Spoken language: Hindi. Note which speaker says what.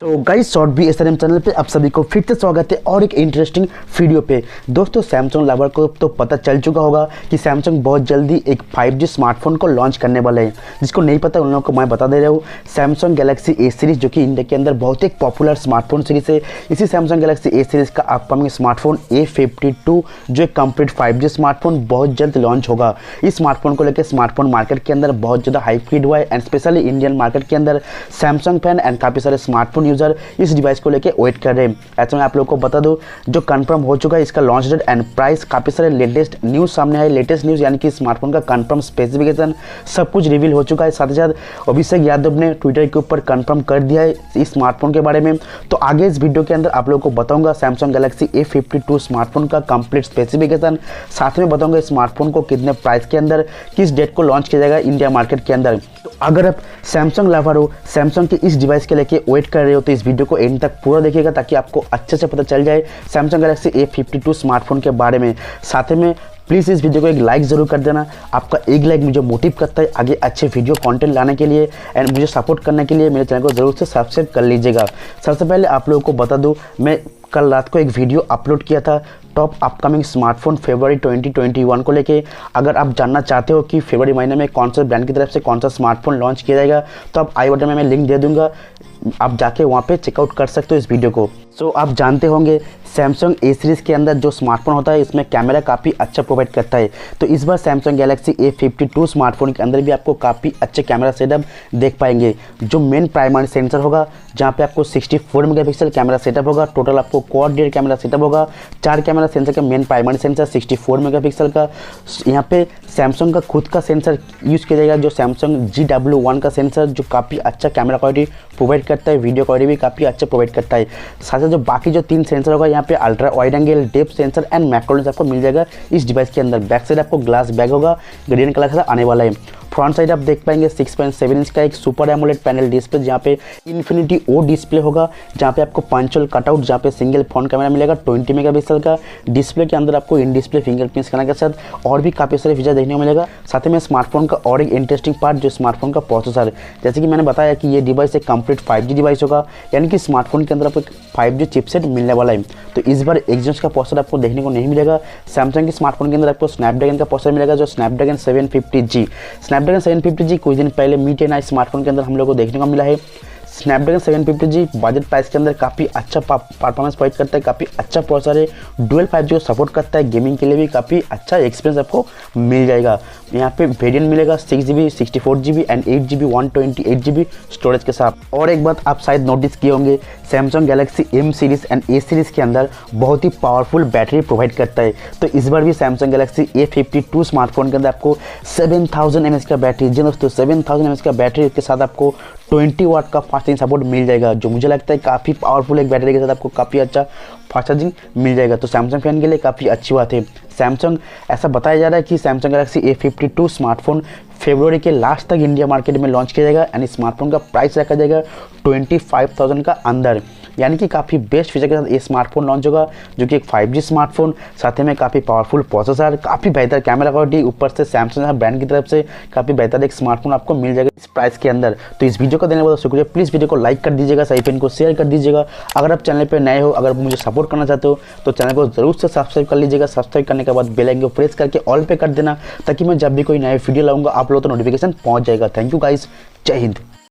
Speaker 1: तो गाइस शॉर्ट भी एसआरएम चैनल पे आप सभी को फिर से स्वागत है और एक इंटरेस्टिंग वीडियो पे। दोस्तों सैमसंग लवर को तो पता चल चुका होगा कि सैमसंग बहुत जल्दी एक 5G स्मार्टफोन को लॉन्च करने वाला है। जिसको नहीं पता उन लोगों को मैं बता दे रहा हूँ, सैमसंग गैलेक्सी ए सीरीज़ जो कि इंडिया के अंदर बहुत एक पॉपुलर स्मार्टफोन सीरीज़ है। इसी सैमसंग गैलेक्सी ए सीरीज़ का अपकमिंग स्मार्टफोन A52 जो एक कंप्लीट 5G स्मार्टफोन बहुत जल्द लॉन्च होगा। इस स्मार्टफोन को लेकर स्मार्टफोन मार्केट के अंदर बहुत ज़्यादा हाइप क्रिएट हुआ है एंड स्पेशली इंडियन मार्केट के अंदर सैमसंग फैन एंड काफ़ी सारे स्मार्टफोन यूजर इस डिवाइस को लेके वेट कर रहे हैं। ऐसे में आप लोगों को बता दूं जो कंफर्म हो चुका है इसका लॉन्च डेट एंड प्राइस, काफ़ी सारे लेटेस्ट न्यूज़ सामने आए। लेटेस्ट न्यूज़ यानी कि स्मार्टफोन का कंफर्म स्पेसिफिकेशन सब कुछ रिवील हो चुका है। साथ ही साथ अभिषेक यादव ने ट्विटर के ऊपर कंफर्म कर दिया है इस स्मार्टफोन के बारे में। तो आगे इस वीडियो के अंदर आप लोगों को बताऊंगा सैमसंग गैलेक्सी A52 स्मार्टफोन का कंप्लीट स्पेसिफिकेशन, साथ में बताऊंगा स्मार्टफोन को कितने प्राइस के अंदर किस डेट को लॉन्च किया जाएगा इंडिया मार्केट के अंदर। तो अगर आप सैमसंग लवर हो, सैमसंग के इस डिवाइस के लेके वेट कर रहे हो तो इस वीडियो को एंड तक पूरा देखिएगा ताकि आपको अच्छे से पता चल जाए सैमसंग गैलेक्सी A52 स्मार्टफोन के बारे में। साथ में प्लीज़ इस वीडियो को एक लाइक ज़रूर कर देना। आपका एक लाइक मुझे मोटिव करता है आगे अच्छे वीडियो कंटेंट लाने के लिए एंड मुझे सपोर्ट करने के लिए मेरे चैनल को ज़रूर से सब्सक्राइब कर लीजिएगा। सबसे पहले आप लोगों को बता दूं, मैं कल रात को एक वीडियो अपलोड किया था टॉप अपकमिंग स्मार्टफोन फरवरी 2021 को लेके। अगर आप जानना चाहते हो कि फरवरी महीने में कौन सा ब्रांड की तरफ से कौन सा स्मार्टफोन लॉन्च किया जाएगा तो आप आई बटन में मैं लिंक दे दूंगा, आप जाके वहाँ पे चेकआउट कर सकते हो इस वीडियो को। सो आप जानते होंगे सैमसंग ए सीरीज़ के अंदर जो स्मार्टफोन होता है इसमें कैमरा काफ़ी अच्छा प्रोवाइड करता है। तो इस बार सैमसंग गैलेक्सी A52 स्मार्टफोन के अंदर भी आपको काफ़ी अच्छे कैमरा सेटअप देख पाएंगे। जो मेन प्राइमरी सेंसर होगा जहाँ पे आपको 64 मेगापिक्सल कैमरा सेटअप होगा। टोटल आपको क्वाड रियर कैमरा सेटअप होगा। 4 कैमरा सेंसर का मेन प्राइमरी सेंसर 64 मेगापिक्सल का। यहाँ पे सैमसंग का खुद का सेंसर यूज़ किया जाएगा जो सैमसंग GW1 का सेंसर जो काफ़ी अच्छा कैमरा क्वालिटी प्रोवाइड करता है, वीडियो क्वालिटी भी काफ़ी अच्छा प्रोवाइड करता है। साथ ही जो बाकी जो 3 सेंसर होगा यहाँ पे ultra wide angle, depth sensor and macro lens आपको मिल जाएगा इस डिवाइस के अंदर। बैक साइड आपको ग्लास बैग होगा, ग्रीन कलर का आने वाला है। फ्रंट साइड आप देख पाएंगे 6.7 इंच का एक सुपर एमोलेड पैनल डिस्प्ले जहाँ पे इन्फिनिटी ओ डिस्प्ले होगा, जहाँ पे आपको पंचुअल कटआउट, जहाँ पे सिंगल फ्रंट कैमरा मिलेगा 20 मेगापिक्सल का। डिस्प्ले के अंदर आपको इन डिस्प्ले फिंगरप्रिंट स्कैनर के साथ और भी काफ़ी सारे फीचर देखने को मिलेगा। साथ ही में स्मार्टफोन का और एक इंटरेस्टिंग पार्ट जो स्मार्टफोन का प्रोसेसर, जैसे कि मैंने बताया कि ये डिवाइस एक कंप्लीट 5G डिवाइस होगा, यानी कि स्मार्टफोन के अंदर आपको 5G चिपसेट मिलने वाला है। तो इस बार एक्जिनोस का प्रोसेसर आपको देखने को नहीं मिलेगा। सैमसंग के स्मार्टफोन के अंदर आपको स्नैपड्रैगन का प्रोसेसर मिलेगा जो स्नैपड्रैगन 750G कुछ दिन पहले मीट एंड आई स्मार्टफोन के अंदर हम लोग को देखने को मिला है। स्नैपड्रैगन 750G बजट प्राइस के अंदर काफ़ी अच्छा परफॉर्मेंस प्रोवाइड करता है, काफ़ी अच्छा प्रोसेसर है, डुअल 5G को सपोर्ट करता है। गेमिंग के लिए भी काफ़ी अच्छा एक्सपीरियंस आपको मिल जाएगा। यहाँ पे वेरिएंट मिलेगा 6GB 64GB and 8GB 128GB storage के साथ। और एक बात आप शायद नोटिस किए होंगे, Samsung Galaxy M series and A series के अंदर बहुत ही पावरफुल बैटरी प्रोवाइड करता है। तो इस बार भी सैमसंग गैलेक्सी A52 स्मार्टफोन के अंदर आपको 7000 mAh का बैटरी, जी दोस्तों 7000 mAh का बैटरी के साथ आपको 20 वाट का फास्ट चार्जिंग सपोर्ट मिल जाएगा, जो मुझे लगता है काफ़ी पावरफुल एक बैटरी के साथ आपको काफ़ी अच्छा फास्ट चार्जिंग मिल जाएगा। तो सैमसंग फैन के लिए काफ़ी अच्छी बात है। सैमसंग ऐसा बताया जा रहा है कि सैमसंग गैलेक्सी A52 स्मार्टफोन फरवरी के लास्ट तक इंडिया मार्केट में लॉन्च किया जाएगा एंड स्मार्टफोन का प्राइस रखा जाएगा 25,000 का अंदर, यानी कि काफ़ी बेस्ट फीचर के साथ ये स्मार्टफोन लॉन्च होगा जो कि एक 5G स्मार्टफोन, साथ में काफ़ी पावरफुल प्रोसेसर, काफ़ी बेहतर कैमरा क्वालिटी, ऊपर से सैमसंग ब्रांड की तरफ से काफ़ी बेहतर एक स्मार्टफोन आपको मिल जाएगा इस प्राइस के अंदर। तो इस वीडियो को देने बहुत शुक्रिया। प्लीज़ वीडियो को लाइक कर दीजिएगा, सही पेन को शेयर कर दीजिएगा। अगर आप चैनल पर नए हो, अगर मुझे सपोर्ट करना चाहते हो तो चैनल को जरूर से सब्सक्राइब कर लीजिएगा। सब्सक्राइब करने के बाद बेल आइकन को प्रेस करके ऑल पे कर देना ताकि मैं जब भी कोई नया वीडियो लाऊंगा आप लोगों तो नोटिफिकेशन पहुंच जाएगा। थैंक यू गाइस, जय हिंद।